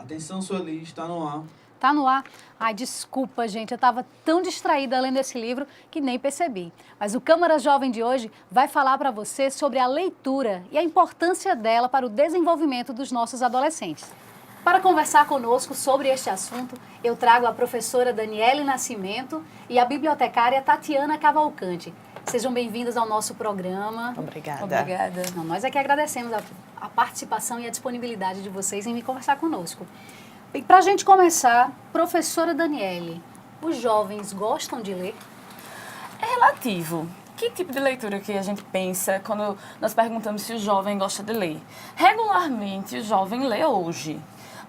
Atenção, Sueli, está no ar. Tá no ar? Ai, desculpa, gente, eu estava tão distraída lendo esse livro que nem percebi. Mas o Câmara Jovem de hoje vai falar para você sobre a leitura e a importância dela para o desenvolvimento dos nossos adolescentes. Para conversar conosco sobre este assunto, eu trago a professora Daniele Nascimento e a bibliotecária Tatiana Cavalcante. Sejam bem-vindos ao nosso programa. Obrigada. Obrigada. Não, nós é que agradecemos a participação e a disponibilidade de vocês em vir conversar conosco. E para a gente começar, professora Daniele, os jovens gostam de ler? É relativo. Que tipo de leitura que a gente pensa quando nós perguntamos se o jovem gosta de ler? Regularmente, o jovem lê hoje.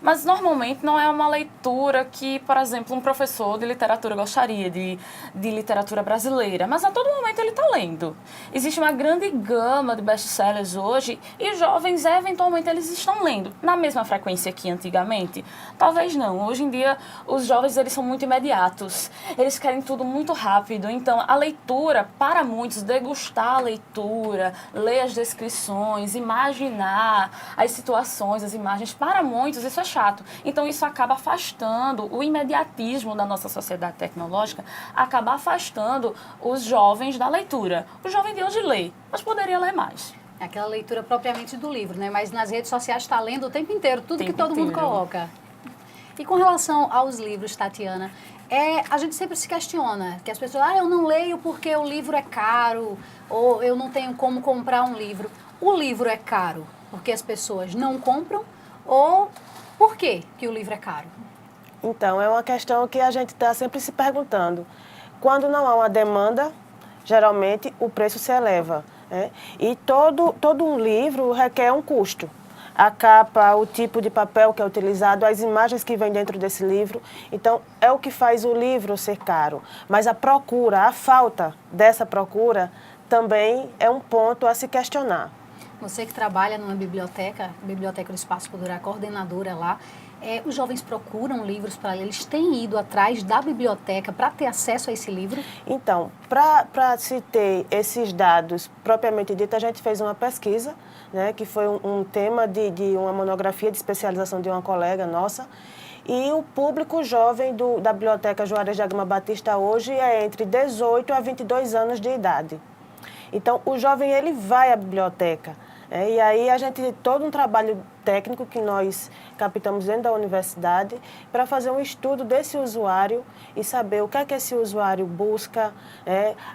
Mas, normalmente, não é uma leitura que, por exemplo, um professor de literatura gostaria, de literatura brasileira. Mas, a todo momento, ele está lendo. Existe uma grande gama de best-sellers hoje e os jovens, eventualmente, eles estão lendo. Na mesma frequência que antigamente? Talvez não. Hoje em dia, os jovens, eles são muito imediatos. Eles querem tudo muito rápido. Então, a leitura, para muitos, degustar a leitura, ler as descrições, imaginar as situações, as imagens, para muitos, isso é chato. Então, isso acaba afastando o imediatismo da nossa sociedade tecnológica, acaba afastando os jovens da leitura. O jovem de hoje lê, mas poderia ler mais. É aquela leitura propriamente do livro, né? Mas nas redes sociais está lendo o tempo inteiro, tudo que todo mundo coloca. E com relação aos livros, Tatiana, a gente sempre se questiona, que as pessoas, eu não leio porque o livro é caro, ou eu não tenho como comprar um livro. O livro é caro porque as pessoas não compram, ou por que o livro é caro? Então, é uma questão que a gente está sempre se perguntando. Quando não há uma demanda, geralmente o preço se eleva, né? E todo um livro requer um custo. A capa, o tipo de papel que é utilizado, as imagens que vêm dentro desse livro. Então, é o que faz o livro ser caro. Mas a procura, a falta dessa procura, também é um ponto a se questionar. Você que trabalha numa biblioteca, Biblioteca do Espaço Cultural, coordenadora lá, os jovens procuram livros para ler, eles têm ido atrás da biblioteca para ter acesso a esse livro? Então, para se ter esses dados propriamente dito, a gente fez uma pesquisa, né, que foi um tema de uma monografia de especialização de uma colega nossa, e o público jovem da Biblioteca Juarez de Agama Batista hoje é entre 18 a 22 anos de idade. Então, o jovem, ele vai à biblioteca. E aí a gente tem todo um trabalho técnico que nós captamos dentro da universidade para fazer um estudo desse usuário e saber o que é que esse usuário busca,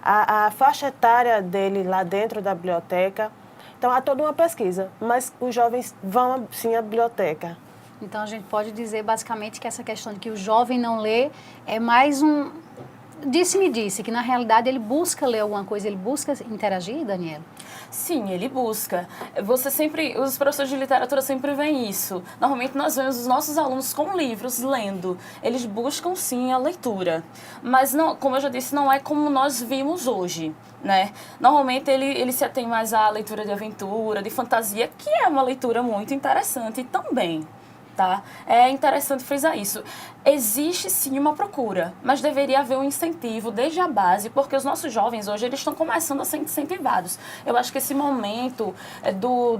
a faixa etária dele lá dentro da biblioteca. Então, há toda uma pesquisa, mas os jovens vão sim à biblioteca. Então, a gente pode dizer basicamente que essa questão de que o jovem não lê é mais um... Disse-me que na realidade ele busca ler alguma coisa, ele busca interagir, Daniela? Sim, ele busca. Os professores de literatura sempre veem isso. Normalmente nós vemos os nossos alunos com livros, lendo. Eles buscam sim a leitura. Mas, não, como eu já disse, não é como nós vimos hoje, né? Normalmente ele se atém mais à leitura de aventura, de fantasia, que é uma leitura muito interessante também. Tá? É interessante frisar isso. Existe sim uma procura, mas deveria haver um incentivo desde a base, porque os nossos jovens hoje eles estão começando a ser incentivados. Eu acho que esse momento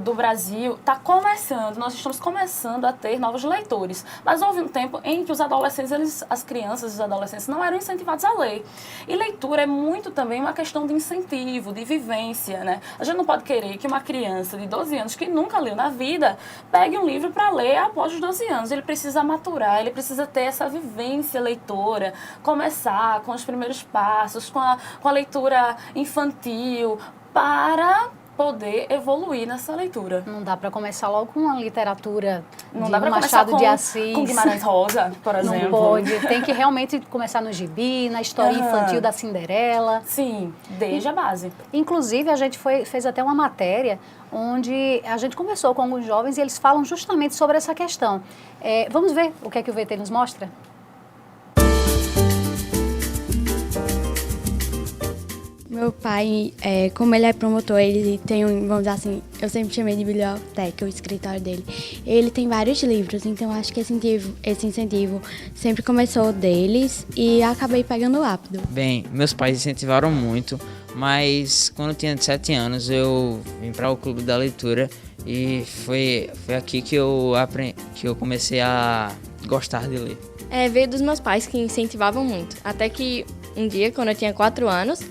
do Brasil está começando, nós estamos começando a ter novos leitores, mas houve um tempo em que os adolescentes, as crianças e os adolescentes não eram incentivados a ler. E leitura é muito também uma questão de incentivo, de vivência, né? A gente não pode querer que uma criança de 12 anos que nunca leu na vida pegue um livro para ler após os 12 anos. Ele precisa maturar, ele precisa ter essa vivência leitora, começar com os primeiros passos, com a leitura infantil, para poder evoluir nessa leitura. Não dá para começar logo com uma literatura Não de dá para Machado começar de Assis. com Guimarães Rosa, por exemplo. Não pode. Tem que realmente começar no gibi, na história infantil da Cinderela. Sim, desde a base. Inclusive, a gente fez até uma matéria onde a gente conversou com alguns jovens e eles falam justamente sobre essa questão. Vamos ver o que é que o VT nos mostra? Meu pai, como ele é promotor, ele tem vamos dizer assim, eu sempre chamei de biblioteca, o escritório dele. Ele tem vários livros, então acho que esse incentivo sempre começou deles e acabei pegando rápido. Bem, meus pais incentivaram muito, mas quando eu tinha 7 anos eu vim para o Clube da Leitura e foi aqui que eu comecei a gostar de ler. Veio dos meus pais que incentivavam muito, até que um dia, quando eu tinha 4 anos,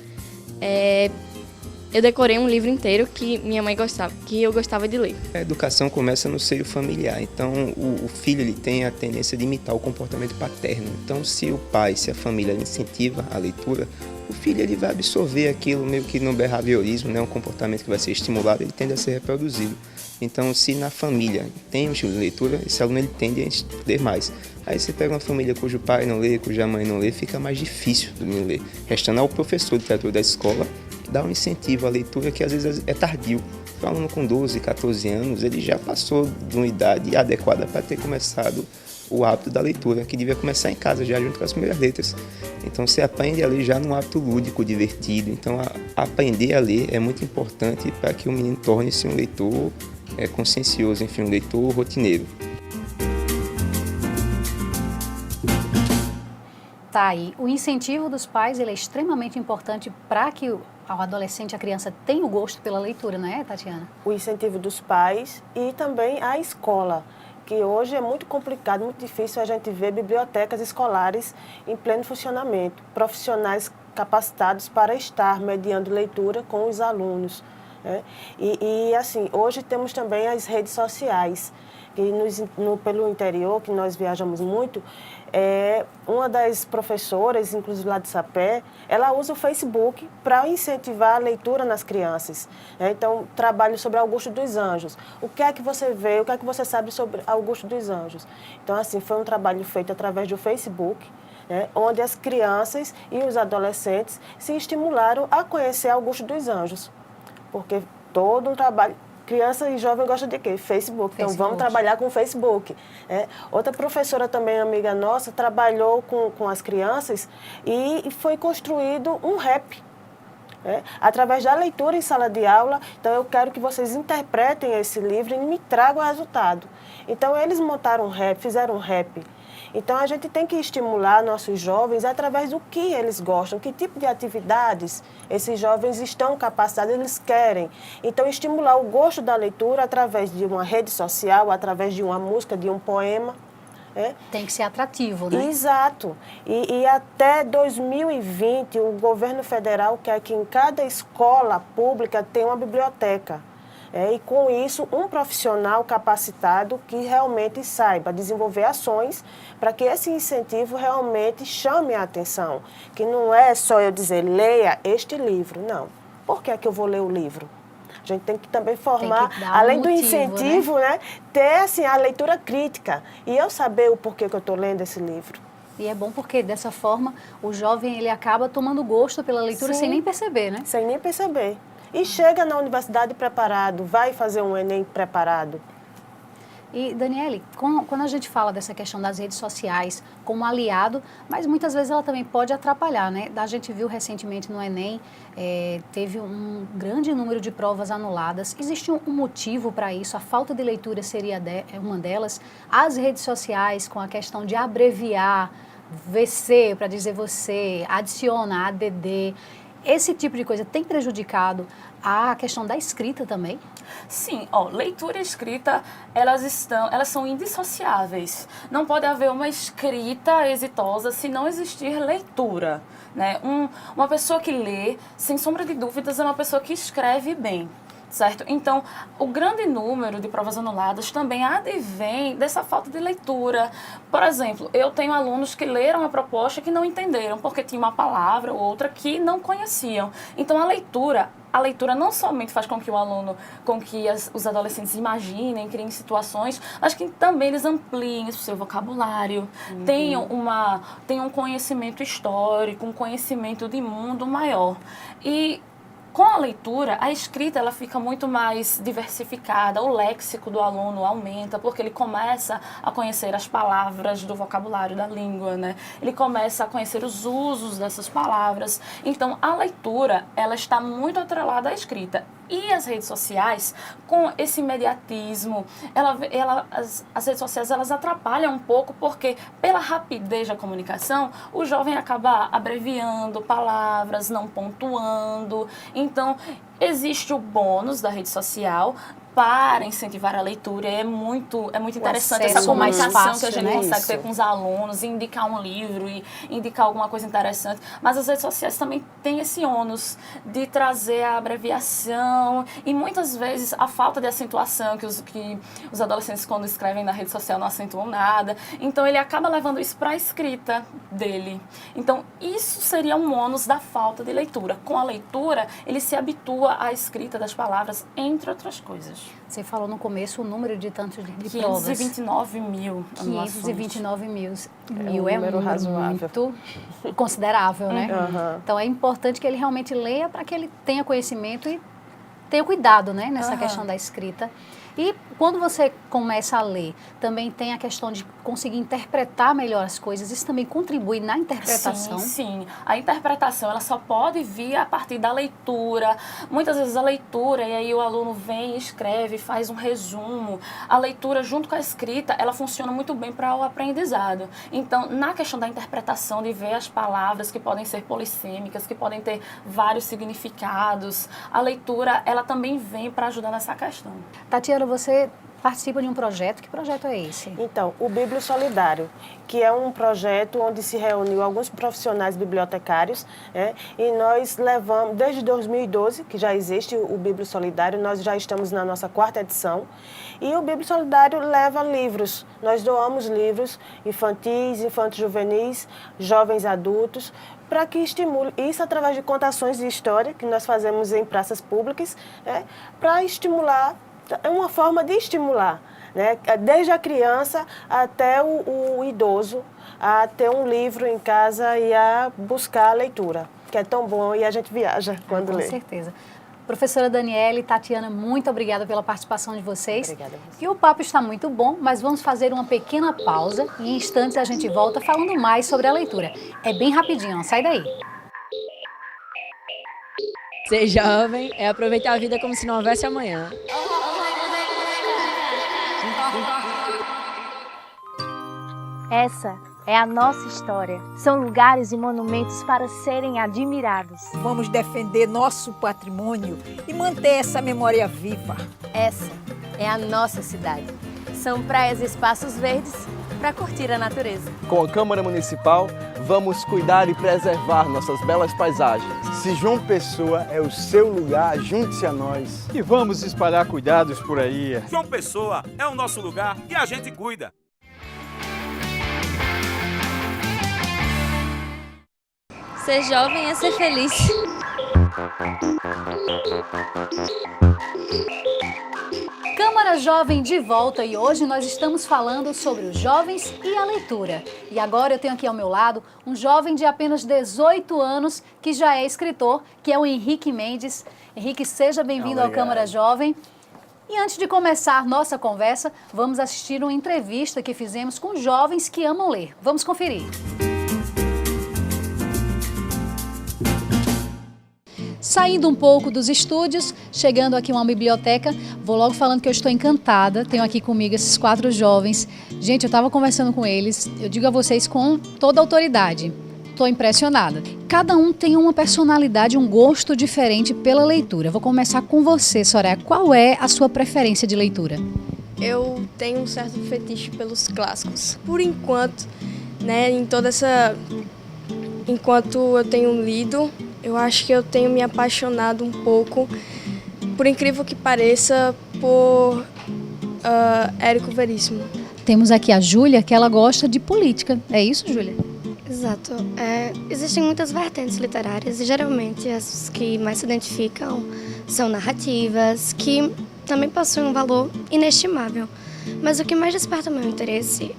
eu decorei um livro inteiro que minha mãe gostava, que eu gostava de ler. A educação começa no seio familiar, então o filho ele tem a tendência de imitar o comportamento paterno. Então se a família incentiva a leitura, o filho ele vai absorver aquilo meio que no behaviorismo, né, um comportamento que vai ser estimulado, ele tende a ser reproduzido. Então se na família tem um estilo de leitura, esse aluno ele tende a ler mais. Aí você pega uma família cujo pai não lê, cuja mãe não lê, fica mais difícil do menino ler. Restando ao professor de literatura da escola dar um incentivo à leitura que às vezes é tardio. Um aluno com 12, 14 anos, ele já passou de uma idade adequada para ter começado o hábito da leitura, que devia começar em casa já junto com as primeiras letras. Então você aprende a ler já num hábito lúdico, divertido. Então aprender a ler é muito importante para que o menino torne-se um leitor consciencioso, enfim, um leitor rotineiro. Tá aí. O incentivo dos pais ele é extremamente importante para que o adolescente, a criança, tenha o gosto pela leitura, não é, Tatiana? O incentivo dos pais e também a escola, que hoje é muito complicado, muito difícil a gente ver bibliotecas escolares em pleno funcionamento, profissionais capacitados para estar mediando leitura com os alunos, né? E assim, hoje temos também as redes sociais, que pelo interior, que nós viajamos muito, uma das professoras, inclusive lá de Sapé, ela usa o Facebook para incentivar a leitura nas crianças. Então, trabalho sobre Augusto dos Anjos. O que é que você vê, o que é que você sabe sobre Augusto dos Anjos? Então, assim, foi um trabalho feito através do Facebook, onde as crianças e os adolescentes se estimularam a conhecer Augusto dos Anjos. Porque todo um trabalho... Criança e jovem gostam de quê? Facebook. Então, vamos trabalhar com o Facebook. Outra professora também, amiga nossa, trabalhou com as crianças e foi construído um rap. Através da leitura em sala de aula. Então, eu quero que vocês interpretem esse livro e me tragam o resultado. Então, eles montaram um rap, fizeram um rap. Então, a gente tem que estimular nossos jovens através do que eles gostam, que tipo de atividades esses jovens estão capacitados, eles querem. Então, estimular o gosto da leitura através de uma rede social, através de uma música, de um poema. Tem que ser atrativo, né? Exato. E até 2020, o governo federal quer que em cada escola pública tenha uma biblioteca. E com isso, um profissional capacitado que realmente saiba desenvolver ações para que esse incentivo realmente chame a atenção. Que não é só eu dizer, leia este livro, não. Por que é que eu vou ler o livro? A gente tem que também formar, além do incentivo, né? Ter assim, a leitura crítica e eu saber o porquê que eu estou lendo esse livro. E é bom porque, dessa forma, o jovem ele acaba tomando gosto pela leitura sem nem perceber, né? Sem nem perceber. E chega na universidade preparado, vai fazer um Enem preparado. E, Daniele, quando a gente fala dessa questão das redes sociais como aliado, mas muitas vezes ela também pode atrapalhar, né? A gente viu recentemente no Enem, teve um grande número de provas anuladas. Existe um motivo para isso? A falta de leitura seria uma delas. As redes sociais, com a questão de abreviar VC para dizer você, adiciona ADD, esse tipo de coisa tem prejudicado a questão da escrita também? Sim, leitura e escrita, elas são indissociáveis. Não pode haver uma escrita exitosa se não existir leitura, né? Uma pessoa que lê, sem sombra de dúvidas, é uma pessoa que escreve bem. certo? Então, o grande número de provas anuladas também advém dessa falta de leitura. Por exemplo, eu tenho alunos que leram a proposta que não entenderam, porque tinha uma palavra ou outra que não conheciam. Então, a leitura não somente faz com que o aluno, os adolescentes imaginem, criem situações, mas que também eles ampliem o seu vocabulário, tenham um conhecimento histórico, um conhecimento de mundo maior. E com a leitura, a escrita ela fica muito mais diversificada, o léxico do aluno aumenta, porque ele começa a conhecer as palavras do vocabulário da língua, né? Ele começa a conhecer os usos dessas palavras. Então, a leitura, ela está muito atrelada à escrita. E as redes sociais, com esse imediatismo, as redes sociais elas atrapalham um pouco, porque pela rapidez da comunicação, o jovem acaba abreviando palavras, não pontuando. Então, existe o bônus da rede social para incentivar a leitura. É muito interessante essa comunicação fácil, que a gente né? consegue ter com os alunos, e indicar um livro e indicar alguma coisa interessante. Mas as redes sociais também têm esse ônus de trazer a abreviação e muitas vezes a falta de acentuação, que os adolescentes quando escrevem na rede social não acentuam nada. Então ele acaba levando isso para a escrita dele. Então isso seria um ônus da falta de leitura. Com a leitura, ele se habitua à escrita das palavras, entre outras coisas. Você falou no começo o número de tantos de provas. 529 mil anulações. 529 mil. Um número razoável. Muito considerável, né? Uhum. Então é importante que ele realmente leia para que ele tenha conhecimento e tenha cuidado, né, nessa questão da escrita. E quando você começa a ler, também tem a questão de conseguir interpretar melhor as coisas. Isso também contribui na interpretação? Sim. A interpretação, ela só pode vir a partir da leitura. Muitas vezes a leitura, e aí o aluno vem, escreve, faz um resumo. A leitura, junto com a escrita, ela funciona muito bem para o aprendizado. Então, na questão da interpretação, de ver as palavras que podem ser polissêmicas, que podem ter vários significados, a leitura, ela também vem para ajudar nessa questão. Tatiana, você participa de um projeto. Que projeto é esse? Então, o Bíblio Solidário, que é um projeto onde se reuniu alguns profissionais bibliotecários, né? E nós levamos, desde 2012, que já existe o Bíblio Solidário, nós já estamos na nossa 4ª edição, e o Bíblio Solidário leva livros. Nós doamos livros infantis, infantos juvenis, jovens adultos, para que estimule, isso através de contações de história, que nós fazemos em praças públicas, né? Para estimular. É uma forma de estimular, né? Desde a criança até o idoso, a ter um livro em casa e a buscar a leitura, que é tão bom e a gente viaja quando lê. Com certeza. Professora Daniele, Tatiana, muito obrigada pela participação de vocês. Obrigada. E o papo está muito bom, mas vamos fazer uma pequena pausa e em instantes a gente volta falando mais sobre a leitura. É bem rapidinho, não sai daí. Ser jovem é aproveitar a vida como se não houvesse amanhã. Essa é a nossa história. São lugares e monumentos para serem admirados. Vamos defender nosso patrimônio e manter essa memória viva. Essa é a nossa cidade. São praias e espaços verdes para curtir a natureza. Com a Câmara Municipal, vamos cuidar e preservar nossas belas paisagens. Se João Pessoa é o seu lugar, junte-se a nós. E vamos espalhar cuidados por aí. João Pessoa é o nosso lugar e a gente cuida. Ser jovem é ser feliz. Câmara Jovem de volta e hoje nós estamos falando sobre os jovens e a leitura. E agora eu tenho aqui ao meu lado um jovem de apenas 18 anos que já é escritor, que é o Henrique Mendes. Henrique, seja bem-vindo ao Câmara Jovem. E antes de começar nossa conversa, vamos assistir uma entrevista que fizemos com jovens que amam ler. Vamos conferir. Saindo um pouco dos estúdios, chegando aqui a uma biblioteca, vou logo falando que eu estou encantada. Tenho aqui comigo esses 4 jovens. Gente, eu estava conversando com eles, eu digo a vocês com toda a autoridade. Estou impressionada. Cada um tem uma personalidade, um gosto diferente pela leitura. Vou começar com você, Soraya. Qual é a sua preferência de leitura? Eu tenho um certo fetiche pelos clássicos. Por enquanto, né, enquanto eu tenho lido, eu acho que eu tenho me apaixonado um pouco por incrível que pareça, por Érico Veríssimo. Temos aqui a Júlia, que ela gosta de política. É isso, Júlia? Exato. Existem muitas vertentes literárias e geralmente as que mais se identificam são narrativas, que também possuem um valor inestimável. Mas o que mais desperta o meu interesse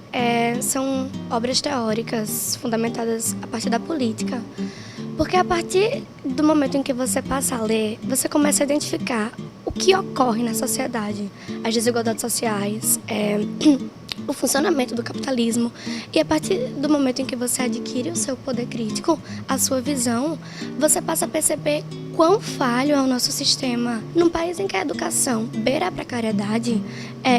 são obras teóricas fundamentadas a partir da política. Porque a partir do momento em que você passa a ler, você começa a identificar o que ocorre na sociedade, as desigualdades sociais, o funcionamento do capitalismo. E a partir do momento em que você adquire o seu poder crítico, a sua visão, você passa a perceber quão falho é o nosso sistema. Num país em que a educação beira a precariedade,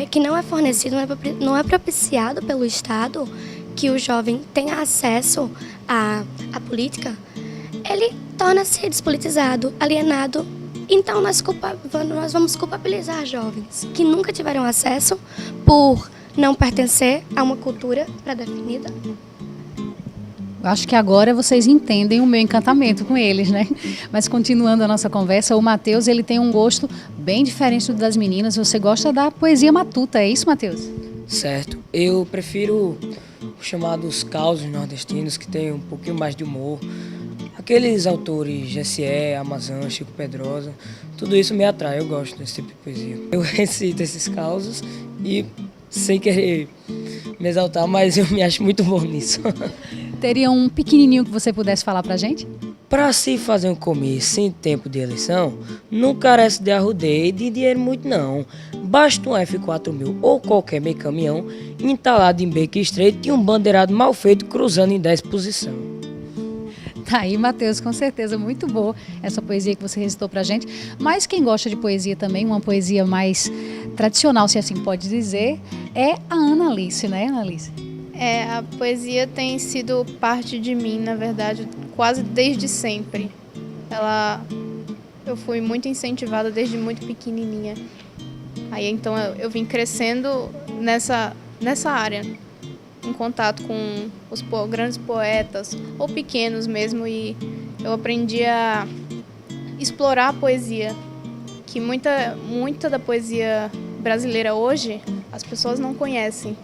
que não é fornecido, não é propiciado pelo Estado, que o jovem tenha acesso à política, ele torna-se despolitizado, alienado. Então nós vamos culpabilizar jovens que nunca tiveram acesso por não pertencer a uma cultura pré-definida. Acho que agora vocês entendem o meu encantamento com eles, né? Mas continuando a nossa conversa, o Matheus, ele tem um gosto bem diferente do das meninas. Você gosta da poesia matuta, é isso, Matheus? Certo. Eu prefiro os chamados causos nordestinos, que tem um pouquinho mais de humor. Aqueles autores, G.S.E., Amazon, Chico Pedrosa, tudo isso me atrai, eu gosto desse tipo de poesia. Eu recito esses causos e, sem querer me exaltar, mas eu me acho muito bom nisso. Teria um pequenininho que você pudesse falar pra gente? Para se fazer um começo em tempo de eleição, não carece de arrudeio e de dinheiro muito não. Basta um F4000 ou qualquer meio caminhão entalado em beco estreito e um bandeirado mal feito cruzando em 10 posições. Tá aí, Matheus, com certeza, muito boa essa poesia que você recitou pra gente. Mas quem gosta de poesia também, uma poesia mais tradicional, se assim pode dizer, é a Analice, né, Analice? A poesia tem sido parte de mim, na verdade, quase desde sempre. Eu fui muito incentivada desde muito pequenininha. Aí então eu vim crescendo nessa área, em contato com os grandes poetas, ou pequenos mesmo, e eu aprendi a explorar a poesia, que muita da poesia brasileira hoje as pessoas não conhecem,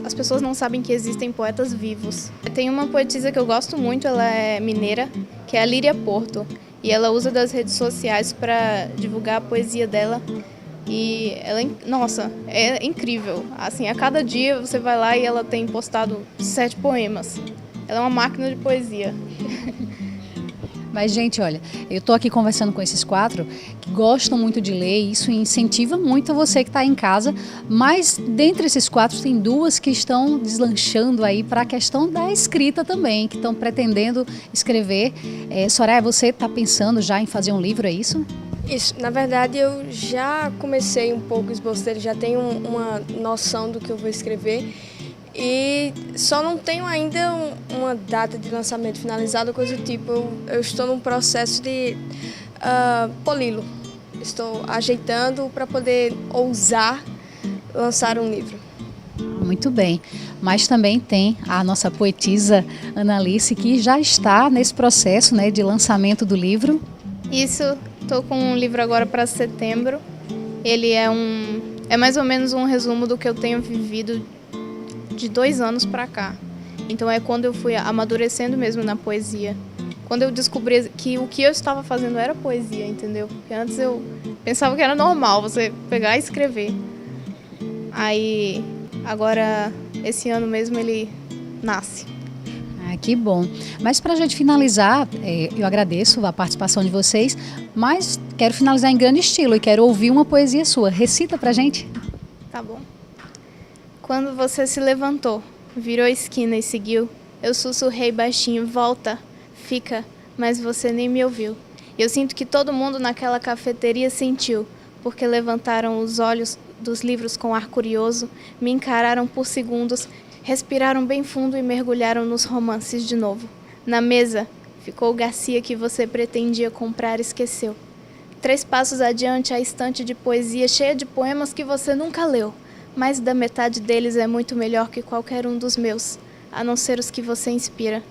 as pessoas não sabem que existem poetas vivos. Tem uma poetisa que eu gosto muito, ela é mineira, que é a Líria Porto, e ela usa das redes sociais para divulgar a poesia dela. E ela, nossa, é incrível. Assim, a cada dia você vai lá e ela tem postado 7 poemas. Ela é uma máquina de poesia. Mas, gente, olha, eu tô aqui conversando com esses 4 que gostam muito de ler, e isso incentiva muito você que está em casa, mas dentre esses 4 tem 2 que estão deslanchando aí para a questão da escrita também, que estão pretendendo escrever. Soraya, você está pensando já em fazer um livro, é isso? Isso, na verdade eu já comecei um pouco o esboço dele, já tenho uma noção do que eu vou escrever e só não tenho ainda uma data de lançamento finalizada, coisa do tipo. Eu estou num processo de poli-lo, estou ajeitando para poder ousar lançar um livro. Muito bem, mas também tem a nossa poetisa Analice, que já está nesse processo, né, de lançamento do livro. Isso. Estou com um livro agora para setembro. Ele é mais ou menos um resumo do que eu tenho vivido de 2 anos para cá. Então é quando eu fui amadurecendo mesmo na poesia. Quando eu descobri que o que eu estava fazendo era poesia, entendeu? Porque antes eu pensava que era normal você pegar e escrever. Aí, agora, esse ano mesmo ele nasce. Que bom. Mas para a gente finalizar, eu agradeço a participação de vocês, mas quero finalizar em grande estilo e quero ouvir uma poesia sua. Recita pra gente. Tá bom. Quando você se levantou, virou a esquina e seguiu, eu sussurrei baixinho, volta, fica, mas você nem me ouviu. Eu sinto que todo mundo naquela cafeteria sentiu, porque levantaram os olhos dos livros com ar curioso, me encararam por segundos, respiraram bem fundo e mergulharam nos romances de novo. Na mesa, ficou o Garcia que você pretendia comprar e esqueceu. 3 passos adiante, a estante de poesia cheia de poemas que você nunca leu. Mais da metade deles é muito melhor que qualquer um dos meus, a não ser os que você inspira.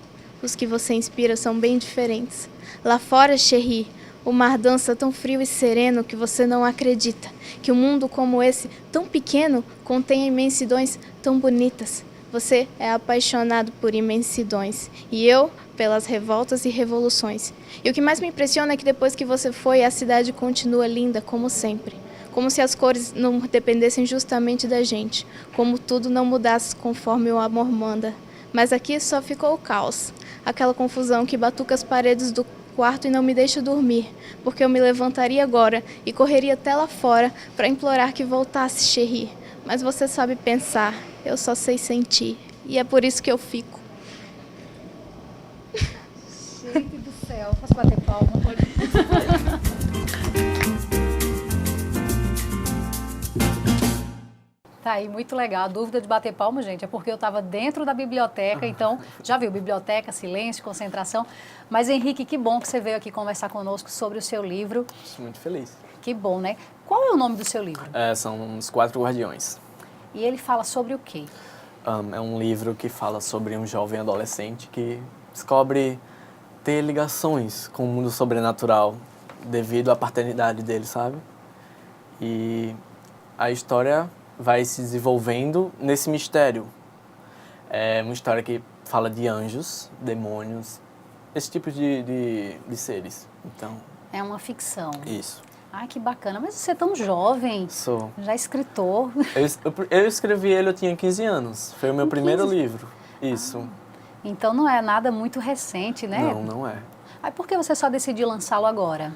Os que você inspira são bem diferentes. Lá fora, Cherry, O mar dança tão frio e sereno que você não acredita que um mundo como esse, tão pequeno, contém imensidões tão bonitas. Você é apaixonado por imensidões e eu pelas revoltas e revoluções. E o que mais me impressiona é que depois que você foi, a cidade continua linda como sempre. Como se as cores não dependessem justamente da gente, como tudo não mudasse conforme o amor manda. Mas aqui só ficou o caos, aquela confusão que batuca as paredes do quarto e não me deixa dormir, porque eu me levantaria agora e correria até lá fora para implorar que voltasse, Cherry. Mas você sabe pensar, eu só sei sentir, e é por isso que eu fico. Gente do céu, posso bater palma? Tá aí, muito legal. A dúvida de bater palma, gente, é porque eu estava dentro da biblioteca, então, já viu, biblioteca, silêncio, concentração. Mas, Henrique, que bom que você veio aqui conversar conosco sobre o seu livro. Estou muito feliz. Que bom, né? Qual é o nome do seu livro? São Os Quatro Guardiões. E ele fala sobre o quê? É um livro que fala sobre um jovem adolescente que descobre ter ligações com o mundo sobrenatural devido à paternidade dele, sabe? E a história vai se desenvolvendo nesse mistério. É uma história que fala de anjos, demônios, esse tipo de seres. Então, é uma ficção. Isso. Ai, que bacana. Mas você é tão jovem. Sou. Já é escritor. Eu escrevi ele, eu tinha 15 anos. Foi o meu primeiro livro. Isso. Então não é nada muito recente, né? Não, não é. Aí por que você só decidiu lançá-lo agora?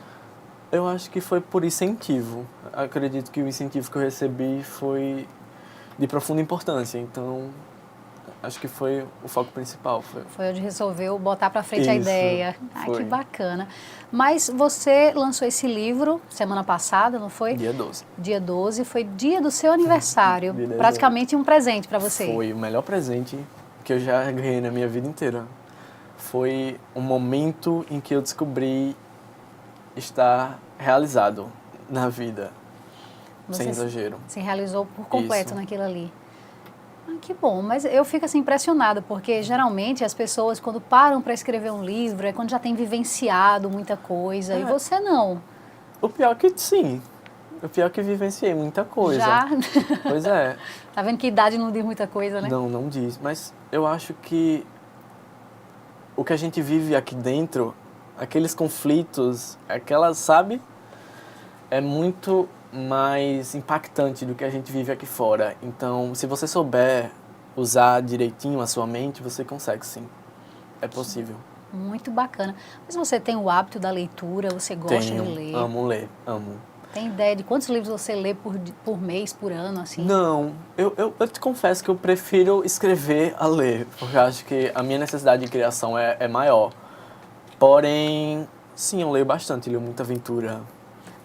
Eu acho que foi por incentivo. Acredito que o incentivo que eu recebi foi de profunda importância. Então, acho que foi o foco principal. Foi onde resolveu botar para frente Isso, a ideia. Ai, foi. que bacana. Mas você lançou esse livro semana passada, não foi? Dia 12. Dia 12, foi dia do seu aniversário. Dia Praticamente um presente para você. Foi o melhor presente que eu já ganhei na minha vida inteira. Foi um momento em que eu descobri estar realizado na vida, sem exagero. Se realizou por completo Isso. naquilo ali. Ah, que bom, mas eu fico assim impressionada, porque geralmente as pessoas quando param para escrever um livro é quando já tem vivenciado muita coisa, e você não. O pior é que sim, o pior é que vivenciei muita coisa. Já? Pois é. Tá vendo que idade não diz muita coisa, né? Não, não diz, mas eu acho que o que a gente vive aqui dentro, aqueles conflitos, aquelas, sabe? É muito mais impactante do que a gente vive aqui fora. Então, se você souber usar direitinho a sua mente, você consegue sim. É possível. Muito bacana. Mas você tem o hábito da leitura? Você gosta de ler? Amo ler, amo. Tem ideia de quantos livros você lê por mês, por ano, assim? Não, eu te confesso que eu prefiro escrever a ler, porque eu acho que a minha necessidade de criação é maior. Porém, sim, eu leio bastante, leio muita aventura.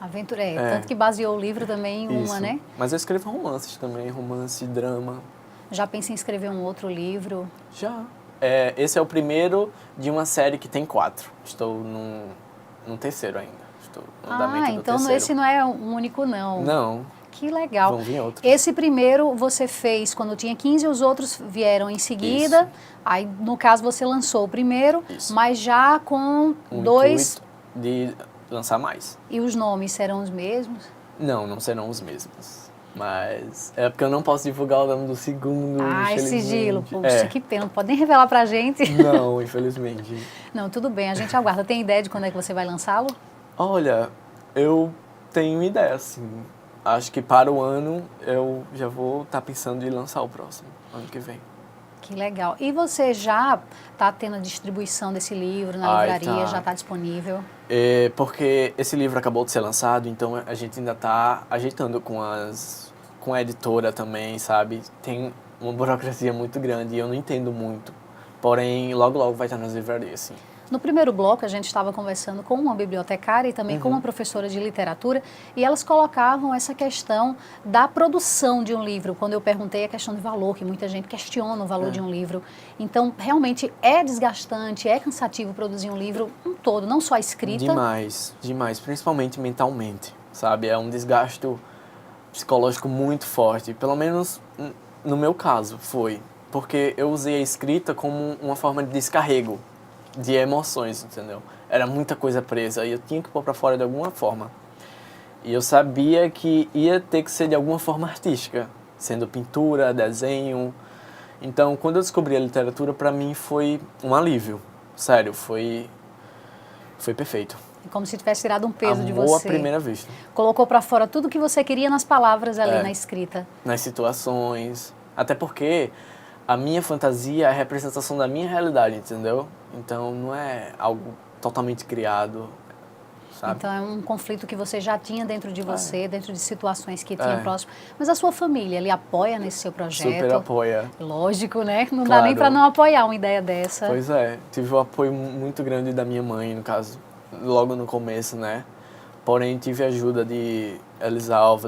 Aventura, tanto que baseou o livro também em Isso. uma, né? Mas eu escrevo romances também, romance, drama. Já pensa em escrever um outro livro? Já. Esse é o primeiro de uma série que tem 4. Estou no terceiro ainda. Estou no andamento do então terceiro. esse não é um único, não. Não. Que legal. Vão vir outros. Esse primeiro você fez quando tinha 15, os outros vieram em seguida. Isso. Aí, no caso, você lançou o primeiro, Isso. mas já com dois... de lançar mais. E os nomes serão os mesmos? Não, não serão os mesmos. Mas é porque eu não posso divulgar o nome do segundo, infelizmente. Sigilo. Poxa, que pena. Não pode nem revelar pra gente. Não, infelizmente. Não, tudo bem. A gente aguarda. Tem ideia de quando é que você vai lançá-lo? Olha, eu tenho ideia, assim. Acho que para o ano eu já vou estar pensando em lançar o próximo, ano que vem. Que legal. E você já está tendo a distribuição desse livro na livraria? Já está disponível? Porque esse livro acabou de ser lançado, então a gente ainda está ajeitando com a editora também, sabe? Tem uma burocracia muito grande e eu não entendo muito. Porém, logo, logo vai estar nas livrarias, sim. No primeiro bloco, a gente estava conversando com uma bibliotecária e também com uma professora de literatura, e elas colocavam essa questão da produção de um livro, quando eu perguntei a questão de valor, que muita gente questiona o valor de um livro. Então, realmente é desgastante, é cansativo produzir um livro todo, não só a escrita. Demais, demais, principalmente mentalmente, sabe? É um desgaste psicológico muito forte, pelo menos no meu caso foi, porque eu usei a escrita como uma forma de descarrego. de emoções, entendeu? Era muita coisa presa e eu tinha que pôr para fora de alguma forma. E eu sabia que ia ter que ser de alguma forma artística, sendo pintura, desenho. Então, quando eu descobri a literatura, para mim foi um alívio. Sério, foi perfeito. É como se tivesse tirado um peso de você. Amor à primeira vista. Colocou para fora tudo que você queria nas palavras ali, na escrita. Nas situações. Até porque a minha fantasia é a representação da minha realidade, entendeu? Então, não é algo totalmente criado, sabe? Então, é um conflito que você já tinha dentro de você, dentro de situações que tinham próximo. Mas a sua família, ele apoia nesse seu projeto? Super apoia. Lógico, né? Não dá nem para não apoiar uma ideia dessa. Pois é. Tive o apoio muito grande da minha mãe, no caso, logo no começo, né? Porém, tive a ajuda de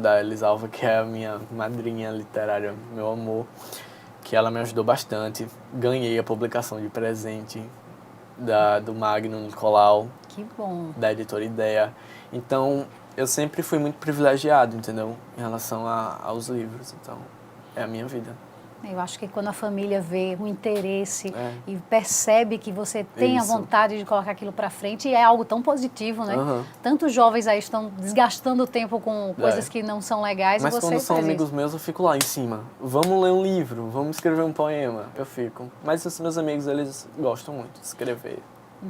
da Elisalva, que é a minha madrinha literária, meu amor, que ela me ajudou bastante. Ganhei a publicação de presente do Magno Nicolau. Que bom. Da editora Ideia. Então, eu sempre fui muito privilegiado, entendeu? Em relação aos livros. Então, é a minha vida. Eu acho que quando a família vê o interesse e percebe que você tem a vontade de colocar aquilo para frente, é algo tão positivo, né? Tantos jovens aí estão desgastando o tempo com coisas que não são legais. Mas e você quando são amigos meus, eu fico lá em cima. Vamos ler um livro, vamos escrever um poema. Eu fico. Mas os meus amigos, eles gostam muito de escrever.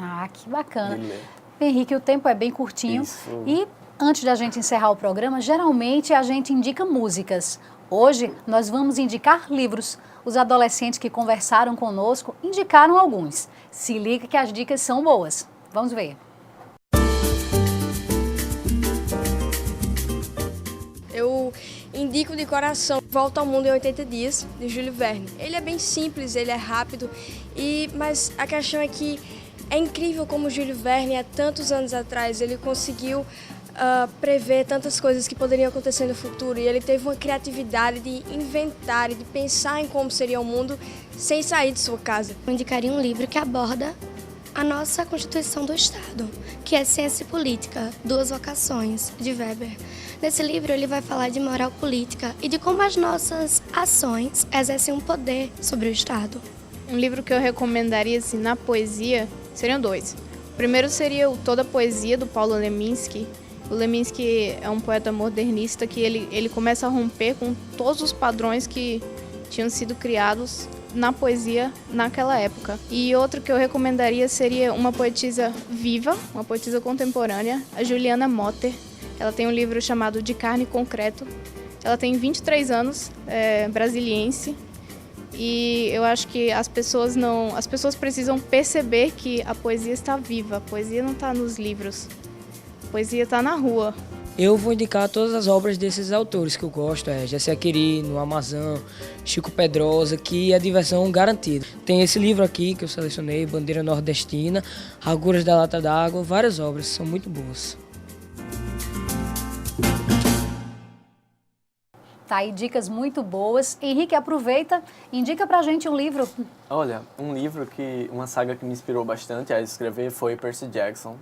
Ah, que bacana. De ler. Henrique, o tempo é bem curtinho. E antes da gente encerrar o programa, geralmente a gente indica músicas. Hoje, nós vamos indicar livros. Os adolescentes que conversaram conosco indicaram alguns. Se liga que as dicas são boas. Vamos ver. Eu indico de coração Volta ao Mundo em 80 Dias, de Júlio Verne. Ele é bem simples, ele é rápido, mas a questão é que é incrível como Júlio Verne, há tantos anos atrás, ele conseguiu prever tantas coisas que poderiam acontecer no futuro, e ele teve uma criatividade de inventar e de pensar em como seria o mundo sem sair de sua casa. Eu indicaria um livro que aborda a nossa Constituição do Estado, que é Ciência e Política, Duas Vocações, de Weber. Nesse livro ele vai falar de moral política e de como as nossas ações exercem um poder sobre o Estado. Um livro que eu recomendaria assim, na poesia seriam dois. O primeiro seria o Toda a Poesia, do Paulo Leminski. O Leminski é um poeta modernista que ele começa a romper com todos os padrões que tinham sido criados na poesia naquela época. E outro que eu recomendaria seria uma poetisa viva, uma poetisa contemporânea, a Juliana Motter. Ela tem um livro chamado De Carne e Concreto. Ela tem 23 anos, é brasiliense. E eu acho que as pessoas precisam perceber que a poesia está viva. A poesia não está nos livros. A poesia está na rua. Eu vou indicar todas as obras desses autores que eu gosto, Jessé Quirino, Amazon, Chico Pedrosa, que é diversão garantida. Tem esse livro aqui que eu selecionei, Bandeira Nordestina, Raguras da Lata d'Água, várias obras, são muito boas. Tá aí dicas muito boas. Henrique, aproveita, indica pra gente um livro. Olha, uma saga que me inspirou bastante a escrever foi Percy Jackson,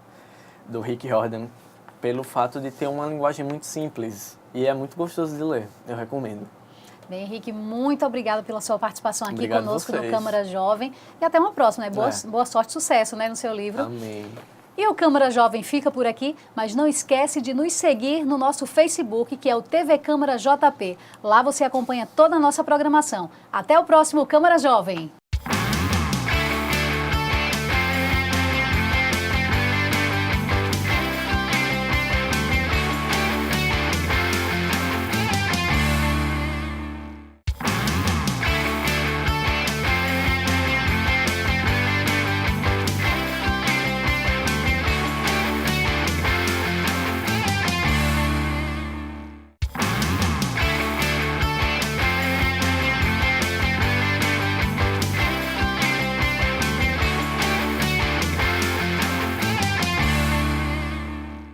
do Rick Riordan, pelo fato de ter uma linguagem muito simples e é muito gostoso de ler, eu recomendo. Bem, Henrique, muito obrigada pela sua participação aqui Obrigado conosco no vocês. Câmara Jovem e até uma próxima, né? Boa sorte e sucesso, né, no seu livro. Amém. E o Câmara Jovem fica por aqui, mas não esquece de nos seguir no nosso Facebook, que é o TV Câmara JP. Lá você acompanha toda a nossa programação. Até o próximo Câmara Jovem!